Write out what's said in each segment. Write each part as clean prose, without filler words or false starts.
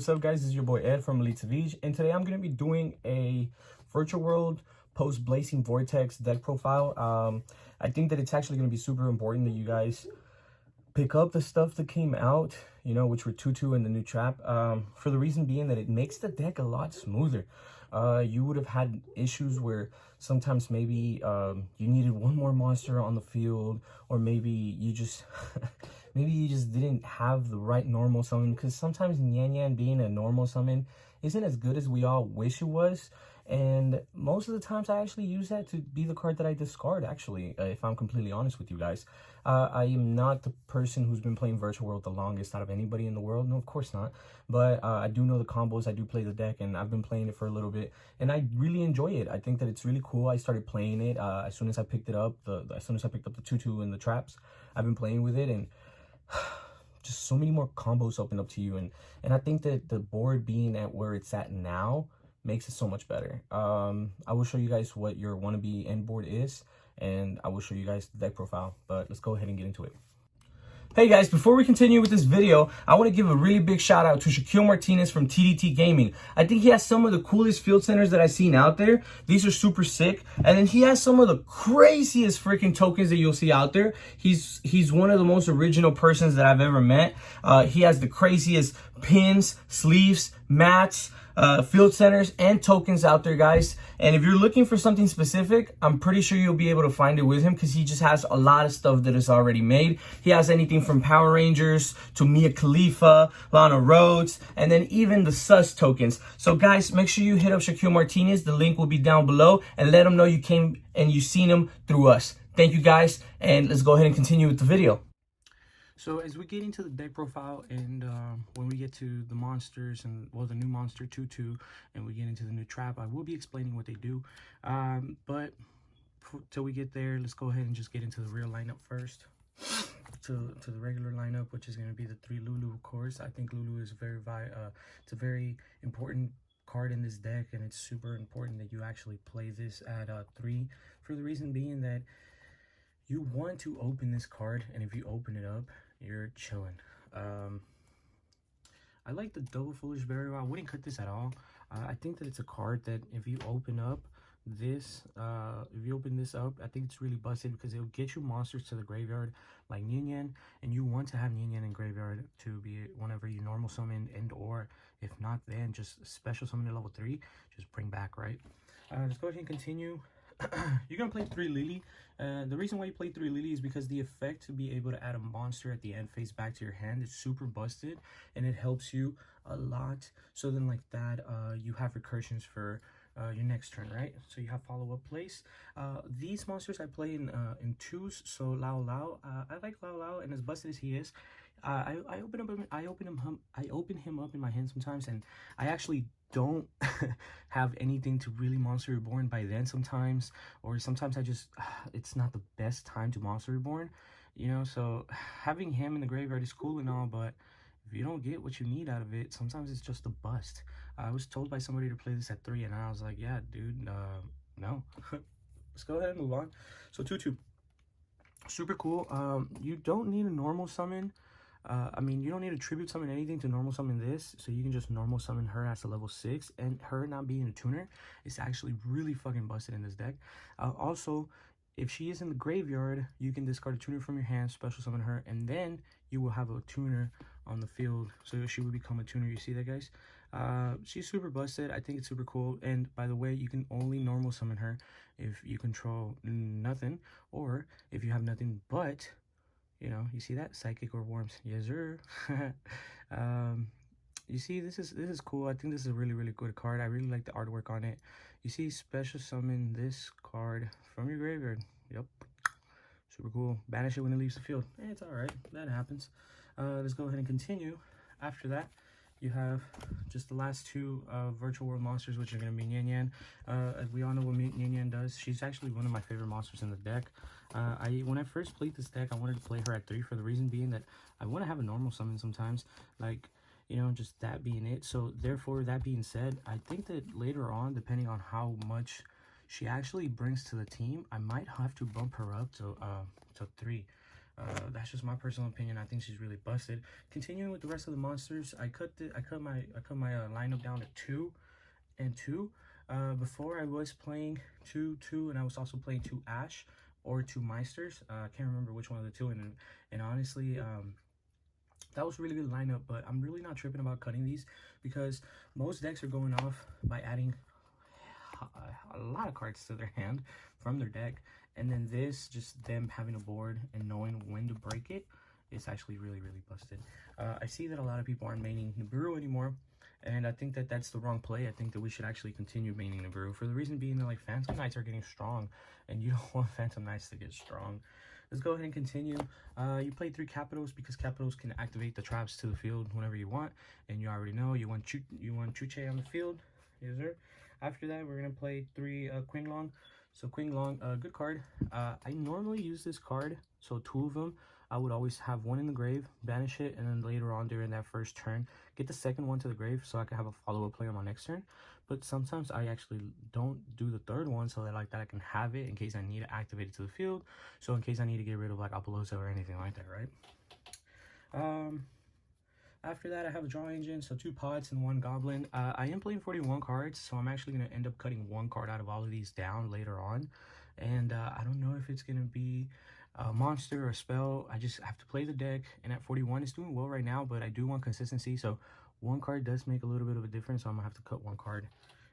What's up, guys? This is your boy Ed from Savij, and today I'm going to be doing a virtual world post Blazing Vortex deck profile. I think that it's actually going to be super important that you guys pick up the stuff that came out, you know, which were 2-2 and the new trap, for the reason being that it makes the deck a lot smoother. You would have had issues where sometimes maybe you needed one more monster on the field, or maybe you just maybe you just didn't have the right normal summon, because sometimes Nyan being a normal summon isn't as good as we all wish it was. And most of the times I actually use that to be the card that I discard, actually, if I'm completely honest with you guys. I am not the person who's been playing Virtual World the longest out of anybody in the world. No, of course not. But I do know the combos. I do play the deck, and I've been playing it for a little bit, and I really enjoy it. I think that it's really cool. I started playing it as soon as I picked it up. As soon as I picked up the 2-2 and the traps, I've been playing with it, and just so many more combos open up to you. And I think that the board being at where it's at now makes it so much better. I will show you guys what your wannabe end board is, and I will show you guys the deck profile, but let's go ahead and get into it. Hey guys, before we continue with this video, I want to give a really big shout out to Shaquile Martinez from TDT Gaming. I think he has some of the coolest field centers that I've seen out there. These are super sick. And then he has some of the craziest freaking tokens that you'll see out there. He's one of the most original persons that I've ever met. He has the craziest pins, sleeves, mats, field centers, and tokens out there, guys. And if you're looking for something specific, I'm pretty sure you'll be able to find it with him, because he just has a lot of stuff that is already made. He has anything from Power Rangers to Mia Khalifa, Lana Rhodes, and then even the sus tokens. So guys, make sure you hit up Shaquile Martinez. The link will be down below, and let him know you came and you seen him through us. Thank you guys, and let's go ahead and continue with the video. So as we get into the deck profile, and when we get to the monsters, and well, the new monster 2-2, and we get into the new trap, I will be explaining what they do. But till we get there, let's go ahead and just get into the real lineup first. To the regular lineup, which is going to be the 3 Lulu, of course. I think Lulu is it's a very important card in this deck, and it's super important that you actually play this at 3, for the reason being that you want to open this card, and if you open it up, you're chilling. I like the double foolish very well. I wouldn't cut this at all. I think that it's a card that if you open up this, I think it's really busted, because it'll get you monsters to the graveyard like Nyan, and you want to have Nyan in graveyard to be whenever you normal summon, and or if not, then just special summon at level 3, just bring back, right? Let's go ahead and continue. You're gonna play 3 Lily. The reason why you play 3 Lily is because the effect to be able to add a monster at the end phase back to your hand is super busted, and it helps you a lot. So then like that, you have recursions for your next turn, right? So you have follow-up plays. These monsters I play in 2s. So Lao Lao, I like Lao Lao, and as busted as he is, I open him up in my hand sometimes, and I actually don't have anything to really Monster Reborn by then sometimes, or sometimes I just it's not the best time to Monster Reborn, you know. So having him in the graveyard is cool and all, but if you don't get what you need out of it, sometimes it's just a bust. I was told by somebody to play this at 3, and I was like, yeah, dude, no. Let's go ahead and move on. So 2-2, super cool. You don't need a normal summon. I mean, you don't need a tribute summon anything to normal summon this, so you can just normal summon her as a level 6, and her not being a tuner is actually really fucking busted in this deck. Also, if she is in the graveyard, you can discard a tuner from your hand, special summon her, and then you will have a tuner on the field, so she will become a tuner. You see that, guys? She's super busted. I think it's super cool. And by the way, you can only normal summon her if you control nothing, or if you have nothing but, you know, you see that psychic or worms. Yes sir. You see, this is cool. I think this is a really good card. I really like the artwork on it. You see, special summon this card from your graveyard. Yep, super cool. Banish it when it leaves the field. It's all right, that happens. Let's go ahead and continue. After that, you have just the last 2 virtual world monsters, which are going to be Nyan. As we all know what Nyan does, she's actually one of my favorite monsters in the deck. When I first played this deck, I wanted to play her at 3, for the reason being that I want to have a normal summon sometimes, like, you know, just that being it. So therefore, that being said, I think that later on, depending on how much she actually brings to the team, I might have to bump her up to 3. That's just my personal opinion. I think she's really busted. Continuing with the rest of the monsters, I cut my lineup down to 2 and 2. Before I was playing 2, and I was also playing 2 Ash or 2 Meisters. I can't remember which one of the two, and honestly, that was a really good lineup, but I'm really not tripping about cutting these because most decks are going off by adding a lot of cards to their hand from their deck, and then this, just them having a board and knowing when to break it, is actually really busted. I see that a lot of people aren't maining Nibiru anymore, and I think that that's the wrong play. I think that we should actually continue maining Nibiru, for the reason being that, like, Phantom Knights are getting strong, and you don't want Phantom Knights to get strong. Let's go ahead and continue. You play 3 Capitals because Capitals can activate the traps to the field whenever you want, and you already know you want Chuche on the field. Yes, sir. After that, we're gonna play 3 Qinglong. So Qinglong, good card. I normally use this card, so 2 of them. I would always have 1 in the grave, banish it, and then later on during that first turn, get the second one to the grave so I can have a follow-up play on my next turn. But sometimes I actually don't do the third one, so that like that I can have it in case I need to activate it to the field. So in case I need to get rid of like Apollosa or anything like that, right? After that, I have a draw engine, so 2 pots and 1 goblin. I am playing 41 cards, so I'm actually going to end up cutting 1 card out of all of these down later on. And I don't know if it's going to be a monster or a spell. I just have to play the deck, and at 41, it's doing well right now, but I do want consistency, so 1 card does make a little bit of a difference, so I'm going to have to cut 1 card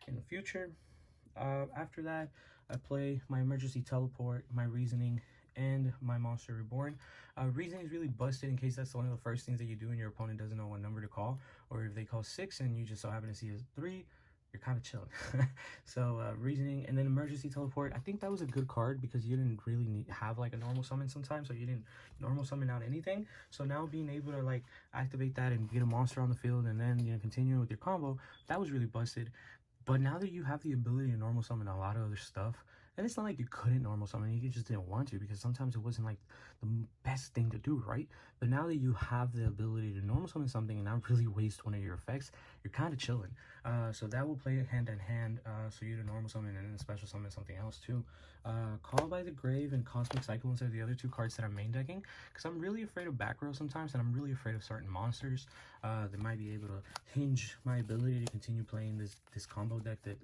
in the future. After that, I play my emergency teleport, my reasoning, and my monster reborn. Reasoning is really busted in case that's one of the first things that you do and your opponent doesn't know what number to call, or if they call 6 and you just so happen to see a 3, you're kind of chilling. So reasoning, and then emergency teleport. I think that was a good card because you didn't really have like a normal summon sometimes, so you didn't normal summon out anything. So now being able to like activate that and get a monster on the field, and then, you know, continue with your combo, that was really busted. But now that you have the ability to normal summon a lot of other stuff, and it's not like you couldn't normal summon, you just didn't want to because sometimes it wasn't like the best thing to do, right? But now that you have the ability to normal summon something and not really waste one of your effects, you're kind of chilling. So that will play hand in hand, so you to normal summon and then special summon something else too. Call by the Grave and Cosmic Cyclones are the other 2 cards that I'm main decking because I'm really afraid of back row sometimes, and I'm really afraid of certain monsters that might be able to hinge my ability to continue playing this combo deck that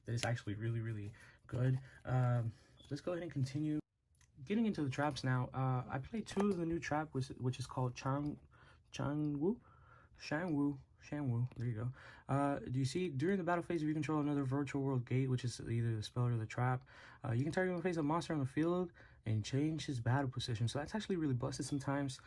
that is actually really good. Let's go ahead and continue getting into the traps now. I played 2 of the new trap, which is called Shanwu. There you go. Do you see, during the battle phase, if you control another virtual world gate, which is either the spell or the trap, you can target and face a monster on the field and change his battle position. So that's actually really busted sometimes,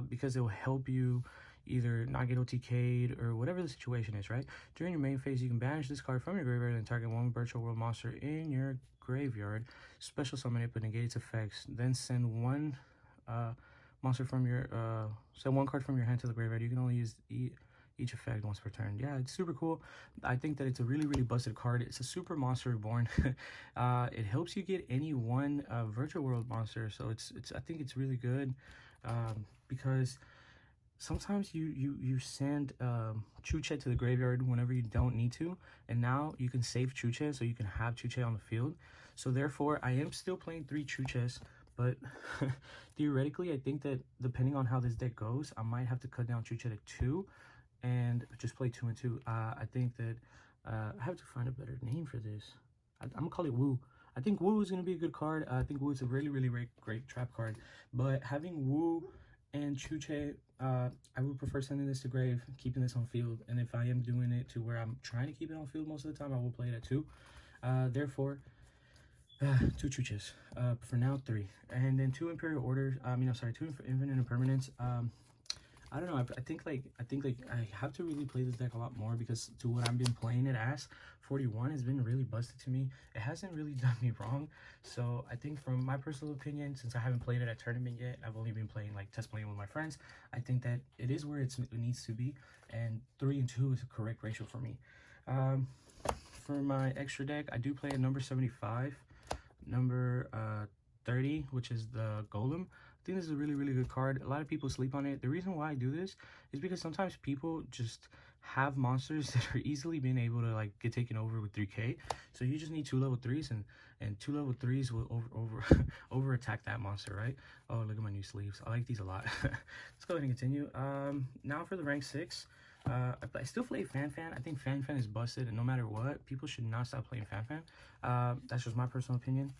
because it will help you either not get OTK'd or whatever the situation is, right? During your main phase, you can banish this card from your graveyard and target 1 virtual world monster in your graveyard, special summon it but negate its effects, then send 1 monster from your send 1 card from your hand to the graveyard. You can only use each effect once per turn. Yeah, it's super cool. I think that it's a really busted card. It's a super monster reborn. It helps you get any 1 virtual world monster, so it's I think it's really good, because sometimes you send Chuche to the graveyard whenever you don't need to, and now you can save Chuche so you can have Chuche on the field. So therefore, I am still playing 3 Chuches, but theoretically, I think that depending on how this deck goes, I might have to cut down Chuche to 2 and just play 2 and 2. I think that I have to find a better name for this. I'm gonna call it Wu. I think Wu is gonna be a good card. I think Wu is a really great trap card, but having Wu and Chuche, I would prefer sending this to grave, keeping this on field, and if I am doing it to where I'm trying to keep it on field most of the time, I will play it at 2. Therefore, 2 Chuches, for now 3, and then 2 Imperial Orders. 2 Infinite Impermanence. I don't know. I think I have to really play this deck a lot more because to what I've been playing it as, 41 has been really busted to me. It hasn't really done me wrong. So I think from my personal opinion, since I haven't played it at tournament yet, I've only been playing like test playing with my friends. I think that it is where it needs to be, and 3 and 2 is a correct ratio for me. For my extra deck, I do play a number 75, number 30, which is the Golem. I think this is a really good card. A lot of people sleep on it. The reason why I do this is because sometimes people just have monsters that are easily being able to like get taken over with 3k. So you just need 2 level 3s, and 2 level 3s will over attack that monster, right? Oh, look at my new sleeves. I like these a lot. Let's go ahead and continue. Now for the rank 6. I still play Fan. I think Fan is busted, and no matter what, people should not stop playing Fan. That's just my personal opinion.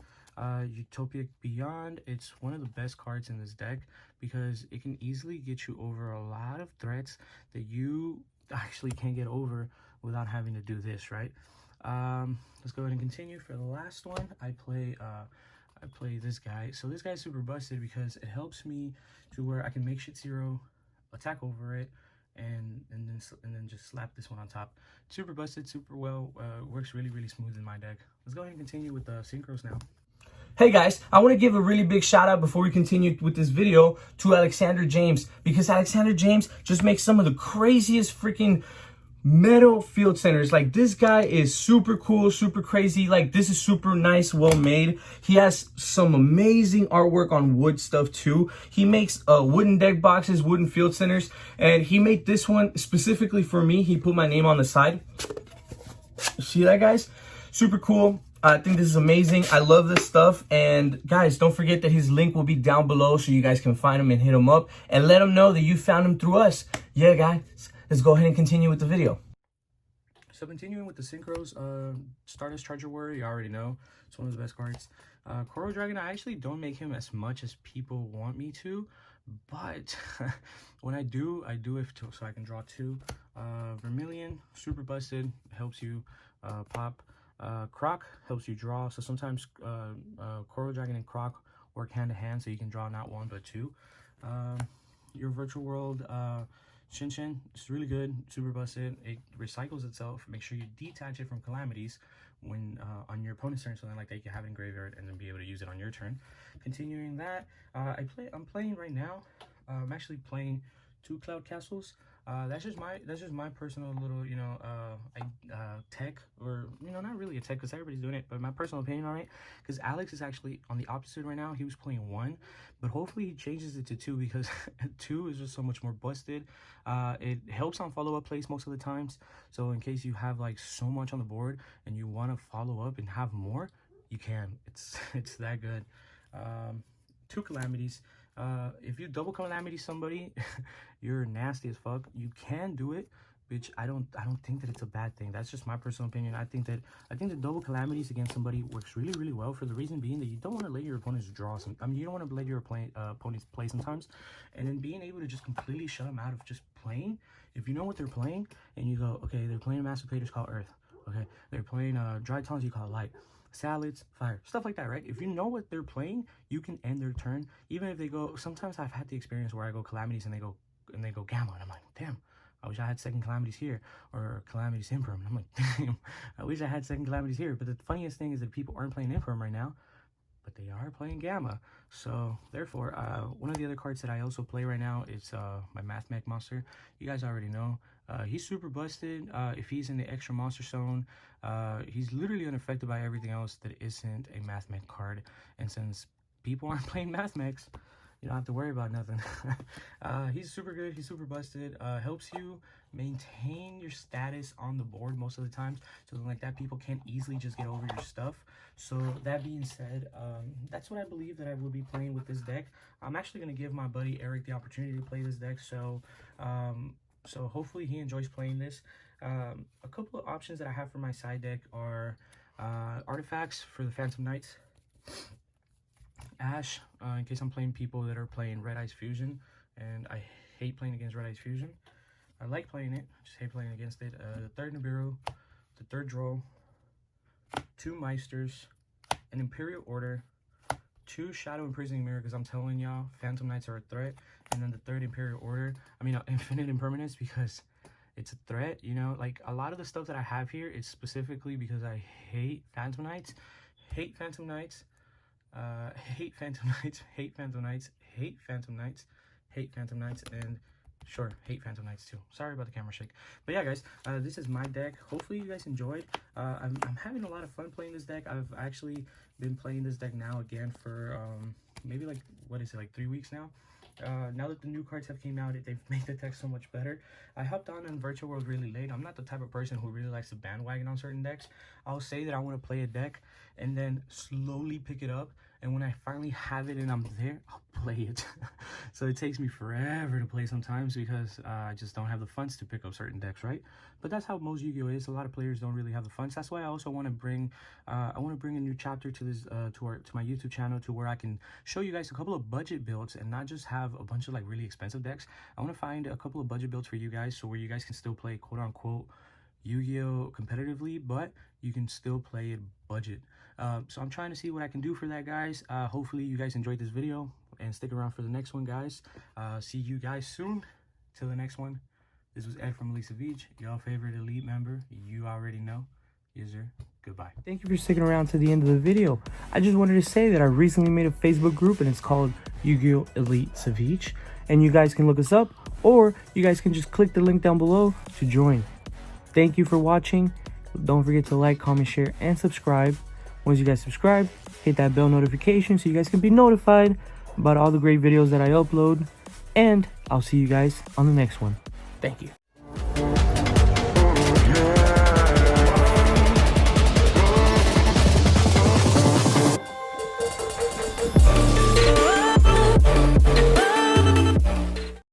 Utopia Beyond, it's one of the best cards in this deck because it can easily get you over a lot of threats that you actually can't get over without having to do this, right? Let's go ahead and continue. For the last one, I play this guy. So this guy's super busted because it helps me to where I can make shit 0, attack over it, and then just slap this one on top. Super busted, super well, works really smooth in my deck. Let's go ahead and continue with the synchros now. Hey guys, I want to give a really big shout out before we continue with this video to Alexander James, because Alexander James just makes some of the craziest freaking metal field centers. Like, this guy is super cool, super crazy. Like, this is super nice, well made. He has some amazing artwork on wood stuff too. He makes wooden deck boxes, wooden field centers, and he made this one specifically for me. He put my name on the side. See that, guys? Super cool. I think this is amazing. I love this stuff. And guys, don't forget that his link will be down below so you guys can find him and hit him up and let him know that you found him through us. Yeah, guys, let's go ahead and continue with the video. So continuing with the synchros, Stardust Charger Warrior, you already know. It's one of the best cards. Coral Dragon, I actually don't make him as much as people want me to, but when I do it so I can draw 2. Vermilion, super busted, helps you pop. Croc helps you draw, so sometimes Coral Dragon and Croc work hand to hand, so you can draw not 1 but 2. Your virtual world Shinshin, it's really good, super busted. It recycles itself. Make sure you detach it from calamities when on your opponent's turn, something like that. You can have it in graveyard and then be able to use it on your turn. Continuing that, I'm playing right now. I'm actually playing 2 Cloud Castles. That's just my personal little, you know, tech, or, you know, not really a tech because everybody's doing it, but my personal opinion on it, because Alex is actually on the opposite right now. He was playing 1, but hopefully he changes it to 2, because 2 is just so much more busted. It helps on follow-up plays most of the times, so in case you have like so much on the board and you want to follow up and have more, you can. It's that good. 2 calamities. If you double calamity somebody, you're nasty as fuck. You can do it, which I don't think that it's a bad thing. That's just my personal opinion. I think the double calamities against somebody works really well, for the reason being that you don't want to let your opponents draw some. I mean, you don't want to let your opponents play sometimes, and then being able to just completely shut them out of just playing. If you know what they're playing and you go, okay, they're playing Master Platers, call Earth. Okay, they're playing Dry Tons, you call Light. Salads, fire, stuff like that, right? If you know what they're playing, you can end their turn. Even if they go, sometimes I've had the experience where I go calamities and they go gamma, and I'm like, damn, I wish I had second calamities here, or calamities Imperm. And I'm like, damn, I wish I had second calamities here. But the funniest thing is that people aren't playing Imperm right now, but they are playing gamma. So therefore, one of the other cards that I also play right now is my Math Mech monster. You guys already know. He's super busted. If he's in the extra monster zone, he's literally unaffected by everything else that isn't a Math Mech card. And since people aren't playing Math Mechs, you don't have to worry about nothing. He's super good. He's super busted. Helps you maintain your status on the board most of the times. So like that, people can't easily just get over your stuff. So that being said, that's what I believe that I will be playing with this deck. I'm actually going to give my buddy Eric the opportunity to play this deck. So hopefully he enjoys playing this. A couple of options that I have for my side deck are artifacts for the Phantom Knights. Ash, in case I'm playing people that are playing Red Eyes Fusion, and I hate playing against Red Eyes Fusion. I like playing it, just hate playing against it. The third Nibiru, the third Droll, 2 Meisters, an Imperial Order, 2 Shadow Imprisoning Mirror, because I'm telling y'all, Phantom Knights are a threat, and then the third Imperial Order, Infinite Impermanence, because it's a threat, you know. Like, a lot of the stuff that I have here is specifically because I hate Phantom Knights, hate Phantom Knights, hate Phantom Knights, hate Phantom Knights, hate Phantom Knights, hate Phantom Knights, and sure, hate Phantom Knights too. Sorry about the camera shake. But yeah, guys, this is my deck. Hopefully you guys enjoyed. I'm having a lot of fun playing this deck. I've actually been playing this deck now again for maybe like, what is it, like 3 weeks now. now that the new cards have came out, they've made the deck so much better. I hopped on Virtual World really late. I'm not the type of person who really likes to bandwagon on certain decks. I'll say that I want to play a deck and then slowly pick it up, and when I finally have it and I'm there, I'll play it. So it takes me forever to play sometimes because I just don't have the funds to pick up certain decks, right? But that's how most Yu-Gi-Oh is. A lot of players don't really have the funds. That's why I also want to bring a new chapter to this to my YouTube channel, to where I can show you guys a couple of budget builds and not just have a bunch of like really expensive decks. I want to find a couple of budget builds for you guys, so where you guys can still play quote unquote Yu-Gi-Oh competitively, but you can still play it budget. So I'm trying to see what I can do for that, guys. Hopefully you guys enjoyed this video and stick around for the next one, guys. See you guys soon. Till the next one. This was Ed from Savij, your favorite elite member. You already know. User, goodbye. Thank you for sticking around to the end of the video. I just wanted to say that I recently made a Facebook group, and it's called YuGiOh Elite Savij, and you guys can look us up, or you guys can just click the link down below to join. Thank you for watching. Don't forget to like, comment, share, and subscribe. Once you guys subscribe, hit that bell notification so you guys can be notified about all the great videos that I upload. And I'll see you guys on the next one. Thank you.